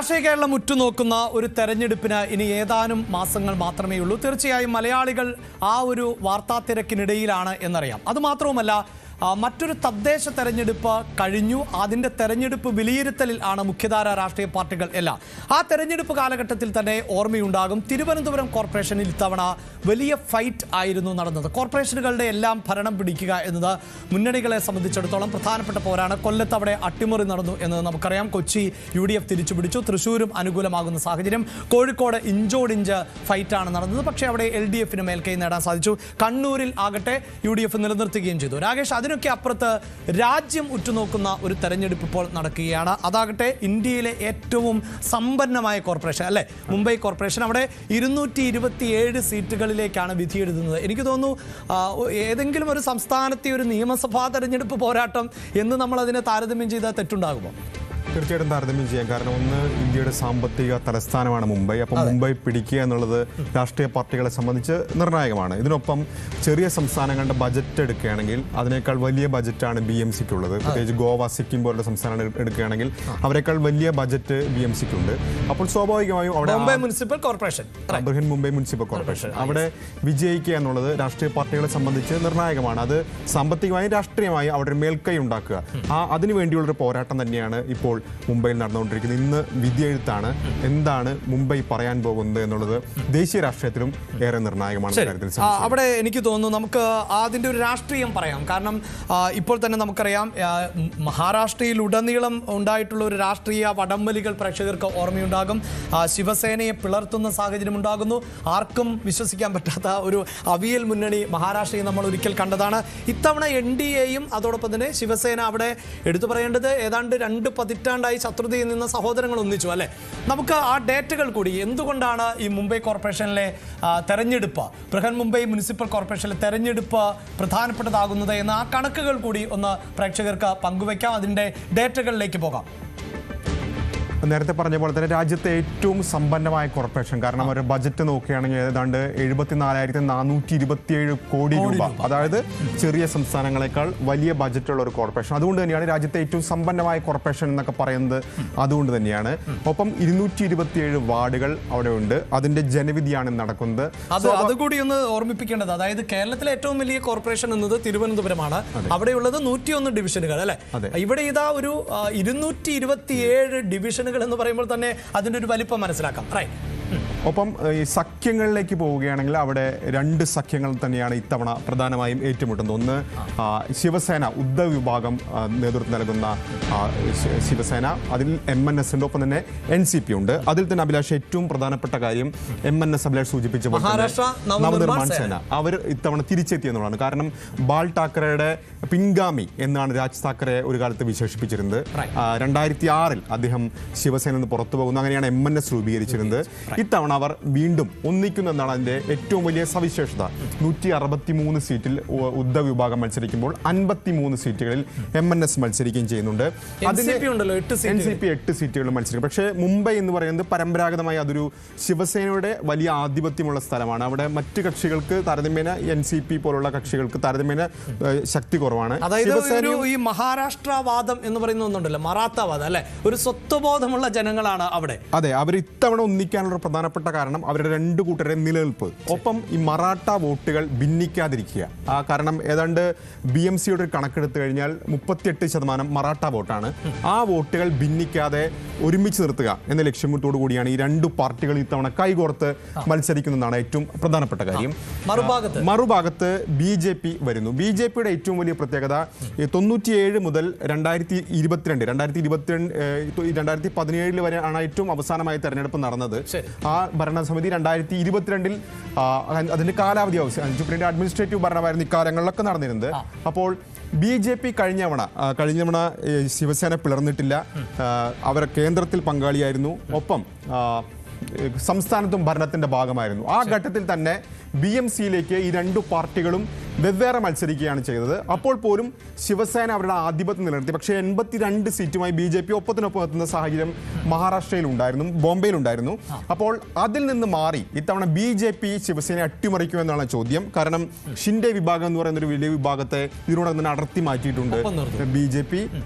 രാഷ്ട്രീയ കേരളം ഉറ്റുനോക്കുന്ന ഒരു തെരഞ്ഞെടുപ്പിന് ഇനി ഏതാനും മാസങ്ങൾ മാത്രമേ ഉള്ളൂ. തീർച്ചയായും മലയാളികൾ ആ ഒരു വാർത്താ തിരക്കിനിടയിലാണ് എന്നറിയാം. അതുമാത്രവുമല്ല, മറ്റൊരു തദ്ദേശ തെരഞ്ഞെടുപ്പ് കഴിഞ്ഞു. അതിൻ്റെ തെരഞ്ഞെടുപ്പ് വിലയിരുത്തലിൽ ആണ് മുഖ്യധാര രാഷ്ട്രീയ പാർട്ടികൾ എല്ലാം. ആ തെരഞ്ഞെടുപ്പ് കാലഘട്ടത്തിൽ തന്നെ ഓർമ്മയുണ്ടാകും, തിരുവനന്തപുരം കോർപ്പറേഷനിൽ ഇത്തവണ വലിയ ഫൈറ്റ് ആയിരുന്നു നടന്നത്. കോർപ്പറേഷനുകളുടെ എല്ലാം ഭരണം പിടിക്കുക എന്നത് മുന്നണികളെ സംബന്ധിച്ചിടത്തോളം പ്രധാനപ്പെട്ട പോരാണ്. കൊല്ലത്ത് അവിടെ അട്ടിമറി നടന്നു എന്നത് നമുക്കറിയാം. കൊച്ചി UDF തിരിച്ചു പിടിച്ചു. തൃശ്ശൂരും അനുകൂലമാകുന്ന സാഹചര്യം. കോഴിക്കോട് ഇഞ്ചോടിഞ്ച് ഫൈറ്റാണ് നടന്നത്. പക്ഷേ അവിടെ LDFന് മേൽക്കൈ നേടാൻ സാധിച്ചു. കണ്ണൂരിൽ ആകട്ടെ UDF നിലനിർത്തുകയും ചെയ്തു. രാകേഷ്, അതിനൊക്കെ അപ്പുറത്ത് രാജ്യം ഉറ്റുനോക്കുന്ന ഒരു തെരഞ്ഞെടുപ്പ് ഇപ്പോൾ നടക്കുകയാണ്. അതാകട്ടെ ഇന്ത്യയിലെ ഏറ്റവും സമ്പന്നമായ കോർപ്പറേഷൻ അല്ലേ, മുംബൈ കോർപ്പറേഷൻ. അവിടെ 227 സീറ്റുകളിലേക്കാണ് വിധിയെഴുതുന്നത്. എനിക്ക് തോന്നുന്നു ഏതെങ്കിലും ഒരു സംസ്ഥാനത്തെ ഒരു നിയമസഭാ തെരഞ്ഞെടുപ്പ് പോരാട്ടം എന്ന് നമ്മൾ അതിനെ താരതമ്യം ചെയ്താൽ തെറ്റുണ്ടാകുമോ? തീർച്ചയായിട്ടും താരതമ്യം ചെയ്യാം. കാരണം ഒന്ന്, ഇന്ത്യയുടെ സാമ്പത്തിക തലസ്ഥാനമാണ് മുംബൈ. അപ്പം മുംബൈ പിടിക്കുക എന്നുള്ളത് രാഷ്ട്രീയ പാർട്ടികളെ സംബന്ധിച്ച് നിർണായകമാണ്. ഇതിനൊപ്പം ചെറിയ സംസ്ഥാനങ്ങളുടെ ബജറ്റ് എടുക്കുകയാണെങ്കിൽ അതിനേക്കാൾ വലിയ ബജറ്റാണ് BMCക്കുള്ളത്. പ്രത്യേകിച്ച് ഗോവ, സിക്കിം പോലുള്ള സംസ്ഥാനങ്ങൾ എടുക്കുകയാണെങ്കിൽ അവരെക്കാൾ വലിയ ബജറ്റ് BMCക്കുണ്ട്. അപ്പോൾ സ്വാഭാവികമായും അവിടെ Mumbai municipal corporation, Mumbai municipal corporation അവിടെ വിജയിക്കുക എന്നുള്ളത് രാഷ്ട്രീയ പാർട്ടികളെ സംബന്ധിച്ച് നിർണായകമാണ്. അത് സാമ്പത്തികമായും രാഷ്ട്രീയമായും അവിടെ മേൽക്കൈ ഉണ്ടാക്കുക, അതിനുവേണ്ടിയുള്ളൊരു പോരാട്ടം തന്നെയാണ് ഇപ്പോൾ മുംബൈയിൽ നടന്നുകൊണ്ടിരിക്കുന്നത്. ഇന്ന് വിധിയെഴുത്താണ്. എന്താണ് മുംബൈ പറയാൻ പോകുന്നത് എന്നുള്ളത് ദേശീയ രാഷ്ട്രീയത്തിലും ഏറെ നിർണായകമാണ്. അവിടെ എനിക്ക് തോന്നുന്നു നമുക്ക് അതിൻ്റെ ഒരു രാഷ്ട്രീയം പറയാം. കാരണം ഇപ്പോൾ തന്നെ നമുക്കറിയാം, മഹാരാഷ്ട്രയിൽ ഉടനീളം ഉണ്ടായിട്ടുള്ള ഒരു രാഷ്ട്രീയ വടംവലികൾ പ്രേക്ഷകർക്ക് ഓർമ്മയുണ്ടാകും. ശിവസേനയെ പിളർത്തുന്ന സാഹചര്യം ഉണ്ടാകുന്നു. ആർക്കും വിശ്വസിക്കാൻ പറ്റാത്ത ഒരു അവിയൽ മുന്നണി മഹാരാഷ്ട്രയിൽ നമ്മൾ ഒരിക്കൽ കണ്ടതാണ്. ഇത്തവണ NDAയും അതോടൊപ്പം തന്നെ ശിവസേന അവിടെ എടുത്തു പറയേണ്ടത് ഏതാണ്ട് 2 പതിറ്റാണ്ടായി ശത്രുതയിൽ നിന്ന് സഹോദരങ്ങൾ ഒന്നിച്ചു അല്ലേ. നമുക്ക് ആ ഡേറ്റകൾ കൂടി, എന്തുകൊണ്ടാണ് ഈ മുംബൈ കോർപ്പറേഷനിലെ തെരഞ്ഞെടുപ്പ്, ബൃഹൻ മുംബൈ മുനിസിപ്പൽ കോർപ്പറേഷനിലെ തെരഞ്ഞെടുപ്പ് പ്രധാനപ്പെട്ടതാകുന്നത് എന്ന ആ കണക്കുകൾ കൂടി ഒന്ന് പ്രേക്ഷകർക്ക് പങ്കുവയ്ക്കാം. അതിൻ്റെ ഡേറ്റകളിലേക്ക് പോകാം. നേരത്തെ പറഞ്ഞ പോലെ തന്നെ രാജ്യത്തെ ഏറ്റവും സമ്പന്നമായ കോർപ്പറേഷൻ. കാരണം ഒരു ബജറ്റ് നോക്കുകയാണെങ്കിൽ ഏതാണ്ട് 74,427 കോടി രൂപ, അതായത് ചെറിയ സംസ്ഥാനങ്ങളെക്കാൾ വലിയ ബജറ്റുള്ള ഒരു കോർപ്പറേഷൻ. അതുകൊണ്ട് തന്നെയാണ് രാജ്യത്തെ ഏറ്റവും സമ്പന്നമായ കോർപ്പറേഷൻ എന്നൊക്കെ പറയുന്നത്. അതുകൊണ്ട് തന്നെയാണ്. ഒപ്പം 227 വാർഡുകൾ അവിടെ ഉണ്ട്. അതിന്റെ ജനവിധിയാണ് നടക്കുന്നത്. അതുകൂടി ഒന്ന് ഓർമ്മിപ്പിക്കേണ്ടത്, അതായത് കേരളത്തിലെ ഏറ്റവും വലിയ കോർപ്പറേഷൻ എന്നത് തിരുവനന്തപുരമാണ്. അവിടെയുള്ളത് 101 ഡിവിഷനുകൾ അല്ലെ. ഇവിടെ ഇതാ ഒരു 227 ഡിവിഷനുകൾ എന്ന് പറയുമ്പോൾ തന്നെ അതിന്റെ ഒരു വലിപ്പം മനസ്സിലാക്കാം. ഒപ്പം ഈ സഖ്യങ്ങളിലേക്ക് പോവുകയാണെങ്കിൽ അവിടെ 2 സഖ്യങ്ങൾ തന്നെയാണ് ഇത്തവണ പ്രധാനമായും ഏറ്റുമുട്ടുന്നത്. ഒന്ന്, ശിവസേന, ഉദ്ധവ് വിഭാഗം നേതൃത്വം നൽകുന്ന ശിവസേന, അതിൽ MNS ഉണ്ട്. ഒപ്പം തന്നെ NCP ഉണ്ട്. അതിൽ തന്നെ അഭിലാഷ്, ഏറ്റവും പ്രധാനപ്പെട്ട കാര്യം MNS അഭിലാഷ് സൂചിപ്പിച്ച നവനിർമ്മാൺ സേന അവർ ഇത്തവണ തിരിച്ചെത്തി എന്നുള്ളതാണ്. കാരണം ബാൽ ഠാക്കറെയുടെ പിൻഗാമി എന്നാണ് രാജ് താക്കറെ ഒരു കാലത്ത് വിശേഷിപ്പിച്ചിരുന്നത്. 2006-ൽ അദ്ദേഹം ശിവസേന നിന്ന് പുറത്തു പോകുന്നു. അങ്ങനെയാണ് MNS രൂപീകരിച്ചിരുന്നത്. ഇത്തവണ അവർ വീണ്ടും ഒന്നിക്കുന്നെന്നാണ് അതിന്റെ ഏറ്റവും വലിയ സവിശേഷത. 163 സീറ്റിൽ ഉദ്ധവ് വിഭാഗം മത്സരിക്കുമ്പോൾ 53 സീറ്റുകളിൽ MNS മത്സരിക്കുകയും ചെയ്യുന്നുണ്ട്. NCP 8 സീറ്റുകളിൽ മത്സരിക്കും. പക്ഷേ മുംബൈ എന്ന് പറയുന്നത് പരമ്പരാഗതമായി അതൊരു ശിവസേനയുടെ വലിയ ആധിപത്യമുള്ള സ്ഥലമാണ്. അവിടെ മറ്റ് കക്ഷികൾക്ക് താരതമ്യേന NCP പോലുള്ള കക്ഷികൾക്ക് താരതമ്യേന ശക്തി കുറവാണ്. അതായത് ഈ മഹാരാഷ്ട്രവാദം എന്ന് പറയുന്ന ഒന്നുണ്ടല്ലോ, മറാത്തവാദം അല്ലെ, ഒരു സ്വത്വബോധമുള്ള ജനങ്ങളാണ് അവിടെ. അതെ, അവർ ഇത്തവണ ഒന്നിക്കാനുള്ള പ്രധാനപ്പെട്ട കാരണം അവരുടെ 2 കൂട്ടരെ നിലനിൽപ്പ്. ഒപ്പം ഈ മറാഠ വോട്ടുകൾ ഭിന്നിക്കാതിരിക്കുക. കാരണം ഏതാണ്ട് BMCയുടെ ഒരു കണക്കെടുത്തു കഴിഞ്ഞാൽ 38% മറാഠ വോട്ടാണ്. ആ വോട്ടുകൾ ഭിന്നിക്കാതെ ഒരുമിച്ച് നിർത്തുക എന്ന ലക്ഷ്യത്തോടു കൂടിയാണ് ഈ 2 പാർട്ടികൾ ഇത്തവണ കൈകോർത്ത് മത്സരിക്കുന്നതാണ് ഏറ്റവും പ്രധാനപ്പെട്ട കാര്യം. മറുഭാഗത്ത് BJP വരുന്നു. BJPയുടെ ഏറ്റവും വലിയ പ്രത്യേകത 97 മുതൽ 2017 വരെ ആണ് ഏറ്റവും അവസാനമായി തെരഞ്ഞെടുപ്പ് നടന്നത്. ആ ഭരണസമിതി 2022-ൽ അതിന്റെ കാലാവധി സുപ്രീം അഡ്മിനിസ്ട്രേറ്റീവ് ഭരണമായിരുന്നു ഇക്കാലങ്ങളിലൊക്കെ നടന്നിരുന്നത്. അപ്പോൾ BJP കഴിഞ്ഞ തവണ ശിവസേന പിളർന്നിട്ടില്ല. അവർ കേന്ദ്രത്തിൽ പങ്കാളിയായിരുന്നു. ഒപ്പം സംസ്ഥാനത്തും ഭരണത്തിന്റെ ഭാഗമായിരുന്നു. ആ ഘട്ടത്തിൽ തന്നെ BMCയിലേക്ക് ഈ രണ്ടു പാർട്ടികളും വെവ്വേറെ മത്സരിക്കുകയാണ് ചെയ്തത്. അപ്പോൾ പോലും ശിവസേന അവരുടെ ആധിപത്യം നിലനിർത്തി. പക്ഷേ 82 സീറ്റുമായി BJP ഒപ്പത്തിനൊപ്പം എത്തുന്ന സാഹചര്യം മഹാരാഷ്ട്രയിൽ ഉണ്ടായിരുന്നു, ബോംബെയിൽ ഉണ്ടായിരുന്നു. അപ്പോൾ അതിൽ നിന്ന് മാറി ഇത്തവണ BJP ശിവസേനയെ അട്ടിമറിക്കുമെന്നാണ് ചോദ്യം. കാരണം ഷിൻഡെ വിഭാഗം എന്ന് പറയുന്ന ഒരു വലിയ വിഭാഗത്തെ ഇതിനോടകം തന്നെ അടർത്തി മാറ്റിയിട്ടുണ്ട് BJP.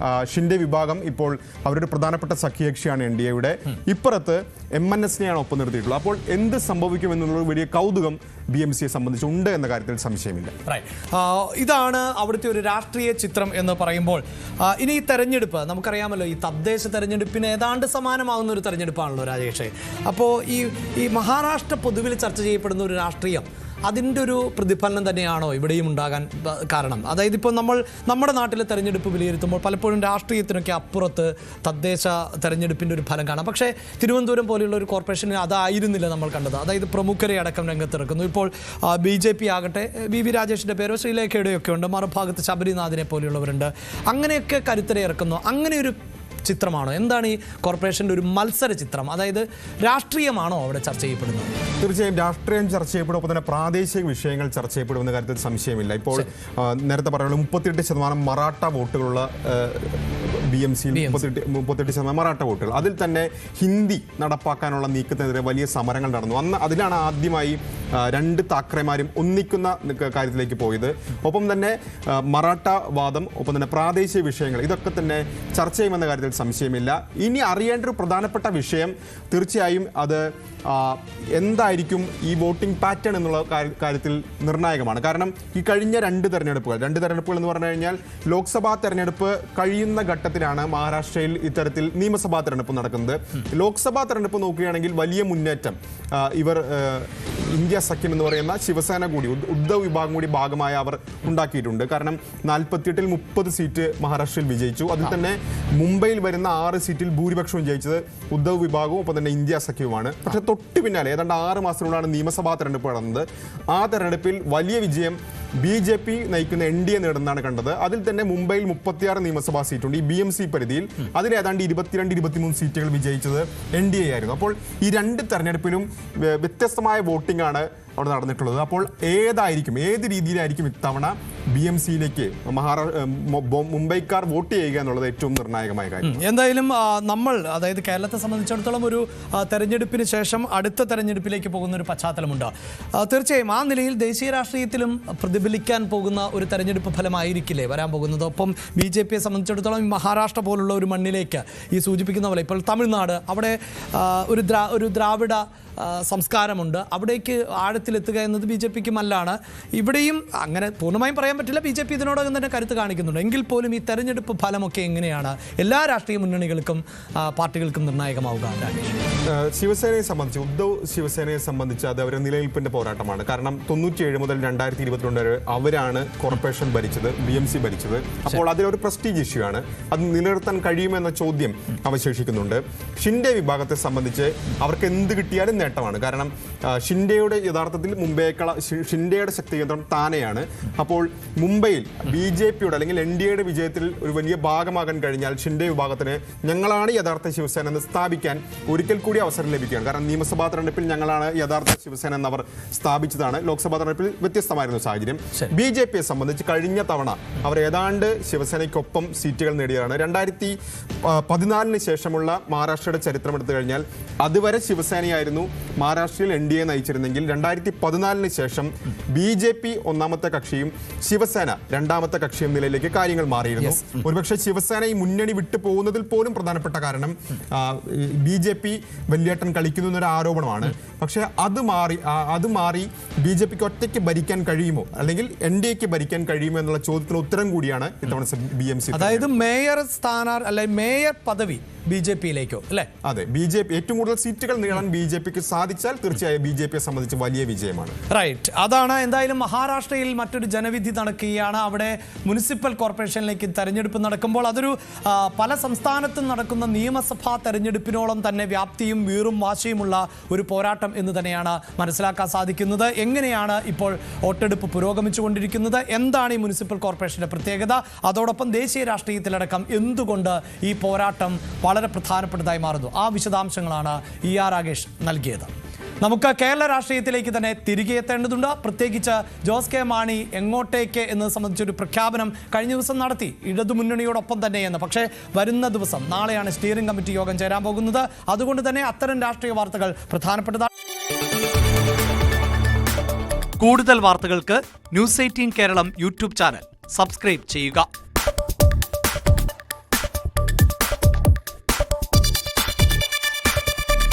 ഷിൻഡെ വിഭാഗം ഇപ്പോൾ അവരുടെ പ്രധാനപ്പെട്ട സഖ്യകക്ഷിയാണ് NDAയുടെ. ഇപ്പുറത്ത് MNSനെയാണ് ഒപ്പം നിർത്തിയിട്ടുള്ളത്. അപ്പോൾ എന്ത് സംഭവിക്കുമെന്നുള്ള വലിയ കൗതുകം BMCയെ സംബന്ധിച്ചുണ്ട് എന്ന കാര്യത്തിൽ സംശയമില്ല. ഇതാണ് അവിടുത്തെ ഒരു രാഷ്ട്രീയ ചിത്രം എന്ന് പറയുമ്പോൾ ഇനി ഈ തെരഞ്ഞെടുപ്പ് നമുക്കറിയാമല്ലോ, ഈ തദ്ദേശ തെരഞ്ഞെടുപ്പിന് ഏതാണ്ട് സമാനമാകുന്ന ഒരു തെരഞ്ഞെടുപ്പാണല്ലോ രാജേഷേ. അപ്പോൾ ഈ മഹാരാഷ്ട്ര പൊതുവിൽ ചർച്ച ചെയ്യപ്പെടുന്ന ഒരു രാഷ്ട്രീയം, അതിൻ്റെ ഒരു പ്രതിഫലനം തന്നെയാണോ ഇവിടെയും ഉണ്ടാകാൻ കാരണം? അതായത് ഇപ്പോൾ നമ്മുടെ നാട്ടിലെ തെരഞ്ഞെടുപ്പ് വിലയിരുത്തുമ്പോൾ പലപ്പോഴും രാഷ്ട്രീയത്തിനൊക്കെ അപ്പുറത്ത് തദ്ദേശ തെരഞ്ഞെടുപ്പിൻ്റെ ഒരു ഫലം കാണാം. പക്ഷേ തിരുവനന്തപുരം പോലെയുള്ള ഒരു കോർപ്പറേഷനിൽ അതായിരുന്നില്ല നമ്മൾ കണ്ടത്. അതായത് പ്രമുഖരെ അടക്കം രംഗത്തിറക്കുന്നു. ഇപ്പോൾ BJP ആകട്ടെ, VV രാജേഷിൻ്റെ പേരോ ശ്രീലേഖയുടെയോ ഒക്കെ ഉണ്ട്, മറുഭാഗത്ത് ശബരിനാഥിനെ പോലെയുള്ളവരുണ്ട്. അങ്ങനെയൊക്കെ കരുത്തരെ ഇറക്കുന്നു. അങ്ങനെ ഒരു ചിത്രമാണോ? എന്താണ് ഈ കോർപ്പറേഷൻ്റെ ഒരു മത്സര ചിത്രം? അതായത് രാഷ്ട്രീയമാണോ അവിടെ ചർച്ച ചെയ്യപ്പെടുന്നത്? തീർച്ചയായും രാഷ്ട്രീയം ചർച്ച ചെയ്യപ്പെടും, ഒപ്പം തന്നെ പ്രാദേശിക വിഷയങ്ങൾ ചർച്ച ചെയ്യപ്പെടുമെന്ന കാര്യത്തിൽ സംശയമില്ല. ഇപ്പോൾ നേരത്തെ പറയുന്നത് 38% മറാഠ വോട്ടുകളുള്ള BMCയിൽ 38% മറാഠ വോട്ടുകൾ. അതിൽ തന്നെ ഹിന്ദി നടപ്പാക്കാനുള്ള നീക്കത്തിനെതിരെ വലിയ സമരങ്ങൾ നടന്നു. അതിലാണ് ആദ്യമായി രണ്ട് താക്കറേമാരും ഒന്നിക്കുന്ന കാര്യത്തിലേക്ക് പോയത്. ഒപ്പം തന്നെ മറാഠ വാദം, ഒപ്പം തന്നെ പ്രാദേശിക വിഷയങ്ങൾ, ഇതൊക്കെ തന്നെ ചർച്ച ചെയ്യുമെന്ന കാര്യത്തിൽ സംശയമില്ല. ഇനി അറിയേണ്ട ഒരു പ്രധാനപ്പെട്ട വിഷയം തീർച്ചയായും അത് എന്തായിരിക്കും ഈ വോട്ടിംഗ് പാറ്റേൺ എന്നുള്ള കാര്യത്തിൽ നിർണായകമാണ്. കാരണം ഈ കഴിഞ്ഞ രണ്ട് തെരഞ്ഞെടുപ്പുകൾ എന്ന് പറഞ്ഞു കഴിഞ്ഞാൽ ലോക്സഭാ തെരഞ്ഞെടുപ്പ് കഴിയുന്ന ഘട്ടത്തിലാണ് മഹാരാഷ്ട്രയിൽ ഇത്തരത്തിൽ നിയമസഭാ തെരഞ്ഞെടുപ്പ് നടക്കുന്നത്. ലോക്സഭാ തെരഞ്ഞെടുപ്പ് നോക്കുകയാണെങ്കിൽ വലിയ മുന്നേറ്റം ഇവർ ഇന്ത്യ സഖ്യം എന്ന് പറയുന്ന ശിവസേന കൂടി, ഉദ്ധവ് വിഭാഗം കൂടി ഭാഗമായി അവർ ഉണ്ടാക്കിയിട്ടുണ്ട്. കാരണം 48-ൽ 30 സീറ്റ് മഹാരാഷ്ട്രയിൽ വിജയിച്ചു. അതിൽ തന്നെ മുംബൈയിൽ വരുന്ന 6 സീറ്റിൽ ഭൂരിപക്ഷവും ജയിച്ചത് ഉദ്ധവ് വിഭാഗവും ഒപ്പം തന്നെ ഇന്ത്യ സഖ്യവുമാണ്. പക്ഷെ തൊട്ടു പിന്നാലെ ഏതാണ്ട് 6 മാസത്തിനുള്ളിലാണ് നിയമസഭാ തെരഞ്ഞെടുപ്പ് നടന്നത്. ആ തെരഞ്ഞെടുപ്പിൽ വലിയ വിജയം BJP നയിക്കുന്ന NDA നേടുന്നതാണ് കണ്ടത്. അതിൽ തന്നെ മുംബൈയിൽ 36 നിയമസഭാ സീറ്റുണ്ട് ഈ BMC പരിധിയിൽ. അതിൽ ഏതാണ്ട് 22-23 സീറ്റുകൾ വിജയിച്ചത് NDA ആയിരുന്നു. അപ്പോൾ ഈ രണ്ട് തെരഞ്ഞെടുപ്പിലും വ്യത്യസ്തമായ വോട്ടിംഗ് ആണ് അവിടെ നടന്നിട്ടുള്ളത്. അപ്പോൾ ഏത് രീതിയിലായിരിക്കും ഇത്തവണ BMCയിലേക്ക് മുംബൈക്കാർ വോട്ട് ചെയ്യുക എന്നുള്ളത് ഏറ്റവും നിർണായകമായ കാര്യം. എന്തായാലും അതായത് കേരളത്തെ സംബന്ധിച്ചിടത്തോളം ഒരു തെരഞ്ഞെടുപ്പിന് ശേഷം അടുത്ത തെരഞ്ഞെടുപ്പിലേക്ക് പോകുന്ന ഒരു പശ്ചാത്തലമുണ്ട്. തീർച്ചയായും ആ നിലയിൽ ദേശീയ രാഷ്ട്രീയത്തിലും പ്രതിഫലിക്കാൻ പോകുന്ന ഒരു തെരഞ്ഞെടുപ്പ് ഫലമായിരിക്കില്ലേ വരാൻ പോകുന്നത്? ഒപ്പം BJPയെ സംബന്ധിച്ചിടത്തോളം മഹാരാഷ്ട്ര പോലുള്ള ഒരു മണ്ണിലേക്ക് ഈ സൂചിപ്പിക്കുന്ന പോലെ ഇപ്പോൾ തമിഴ്നാട്, അവിടെ ഒരു ദ്രാവിഡ സംസ്കാരമുണ്ട്. അവിടേക്ക് ആഴത്തിലെത്തുക എന്നത് BJPക്ക് മല്ലാണ്. ഇവിടെയും അങ്ങനെ പൂർണ്ണമായും പറയാൻ പറ്റില്ല. BJP ഇതിനോടകം തന്നെ കരുത്ത് കാണിക്കുന്നുണ്ട്. എങ്കിൽ പോലും ഈ തെരഞ്ഞെടുപ്പ് ഫലമൊക്കെ എങ്ങനെയാണ് എല്ലാ രാഷ്ട്രീയ മുന്നണികൾക്കും പാർട്ടികൾക്കും നിർണായകമാവുക? ശിവസേനയെ സംബന്ധിച്ച് അത് അവരുടെ നിലനിൽപ്പിന്റെ പോരാട്ടമാണ്. കാരണം 97 മുതൽ 2022 വരെ അവരാണ് കോർപ്പറേഷൻ ഭരിച്ചത്, BMC ഭരിച്ചത്. അപ്പോൾ അതിലൊരു പ്രസ്റ്റീജ് ഇഷ്യൂ ആണ്. അത് നിലനിർത്താൻ കഴിയുമെന്ന ചോദ്യം അവശേഷിക്കുന്നുണ്ട്. ഷിൻഡെ വിഭാഗത്തെ സംബന്ധിച്ച് അവർക്ക് എന്ത് കിട്ടിയാലും നേട്ടമാണ്. കാരണം ഷിൻഡെയുടെ യഥാർത്ഥത്തിൽ ഷിൻഡെയുടെ ശക്തി കേന്ദ്രം താനെയാണ്. അപ്പോൾ മുംബൈയിൽ BJPയുടെ അല്ലെങ്കിൽ NDAയുടെ വിജയത്തിൽ ഒരു വലിയ ഭാഗമാകാൻ കഴിഞ്ഞാൽ ഷിൻഡെ വിഭാഗത്തിന് ഞങ്ങളാണ് യഥാർത്ഥ ശിവസേന എന്ന് സ്ഥാപിക്കാൻ ഒരിക്കൽ കൂടി അവസരം ലഭിക്കുകയാണ്. കാരണം നിയമസഭാ തെരഞ്ഞെടുപ്പിൽ ഞങ്ങളാണ് യഥാർത്ഥ ശിവസേന എന്ന് അവർ സ്ഥാപിച്ചതാണ്. ലോക്സഭാ തെരഞ്ഞെടുപ്പിൽ വ്യത്യസ്തമായിരുന്നു സാഹചര്യം. BJPയെ സംബന്ധിച്ച് കഴിഞ്ഞ തവണ അവർ ഏതാണ്ട് ശിവസേനയ്ക്കൊപ്പം സീറ്റുകൾ നേടിയതാണ്. 2014 ശേഷമുള്ള മഹാരാഷ്ട്രയുടെ ചരിത്രം എടുത്തു കഴിഞ്ഞാൽ അതുവരെ ശിവസേനയായിരുന്നു മഹാരാഷ്ട്രയിൽ NDA നയിച്ചിരുന്നെങ്കിൽ 2014 ശേഷം BJP ഒന്നാമത്തെ കക്ഷിയും ശിവസേന രണ്ടാമത്തെ കക്ഷിയും നിലയിലേക്ക് കാര്യങ്ങൾ മാറിയിരുന്നു. ഒരുപക്ഷെ ശിവസേന ഈ മുന്നണി വിട്ടു പോകുന്നതിൽ പോലും പ്രധാനപ്പെട്ട കാരണം BJP വലിയേട്ടൻ കളിക്കുന്നു എന്നൊരു ആരോപണമാണ്. പക്ഷേ അത് മാറി BJPക്ക് ഒറ്റയ്ക്ക് ഭരിക്കാൻ കഴിയുമോ അല്ലെങ്കിൽ NDAക്ക് ഭരിക്കാൻ കഴിയുമോ എന്നുള്ള ചോദ്യത്തിന് ഉത്തരം കൂടിയാണ് ഇത്തവണ BMC. അതായത് മേയർ മേയർ പദവി BJPയിലേക്കോ അല്ലേ? അതെ, BJP ഏറ്റവും കൂടുതൽ സീറ്റുകൾ നേടാൻ BJPക്ക് സാധിച്ചാൽ തീർച്ചയായും BJPയെ സംബന്ധിച്ച് വലിയ വിജയമാണ്. റൈറ്റ്, അതാണ്. എന്തായാലും മഹാരാഷ്ട്രയിൽ മറ്റൊരു ജനവിധി നടക്കുകയാണ്. അവിടെ മുനിസിപ്പൽ കോർപ്പറേഷനിലേക്ക് തെരഞ്ഞെടുപ്പ് നടക്കുമ്പോൾ അതൊരു പല സംസ്ഥാനത്തും നടക്കുന്ന നിയമസഭാ തെരഞ്ഞെടുപ്പിനോളം തന്നെ വ്യാപ്തിയും വീറും വാശിയുമുള്ള ഒരു പോരാട്ടം എന്ന് തന്നെയാണ് മനസ്സിലാക്കാൻ സാധിക്കുന്നത്. എങ്ങനെയാണ് ഇപ്പോൾ വോട്ടെടുപ്പ് പുരോഗമിച്ചുകൊണ്ടിരിക്കുന്നത്? എന്താണ് ഈ മുനിസിപ്പൽ കോർപ്പറേഷന്റെ പ്രത്യേകത? അതോടൊപ്പം ദേശീയ രാഷ്ട്രീയത്തിലടക്കം എന്തുകൊണ്ട് ഈ പോരാട്ടം വളരെ പ്രധാനപ്പെട്ടതായി മാറുന്നു? ആ വിശദാംശങ്ങളാണ് ER രാഗേഷ് നൽകിയത്. നമുക്ക് കേരള രാഷ്ട്രീയത്തിലേക്ക് തന്നെ തിരികെ എത്തേണ്ടതുണ്ട്. പ്രത്യേകിച്ച് ജോസ് കെ മാണി എങ്ങോട്ടേക്ക് എന്നത് സംബന്ധിച്ചൊരു പ്രഖ്യാപനം കഴിഞ്ഞ ദിവസം നടത്തി, ഇടതുമുന്നണിയോടൊപ്പം തന്നെയെന്ന്. പക്ഷേ വരുന്ന ദിവസം നാളെയാണ് സ്റ്റിയറിംഗ് കമ്മിറ്റി യോഗം ചേരാൻ പോകുന്നത്. അതുകൊണ്ട് തന്നെ അത്തരം രാഷ്ട്രീയ വാർത്തകൾ പ്രധാനപ്പെട്ടതാണ്. കൂടുതൽ വാർത്തകൾക്ക് news 18 Keralam YouTube channel subscribe ചെയ്യുക.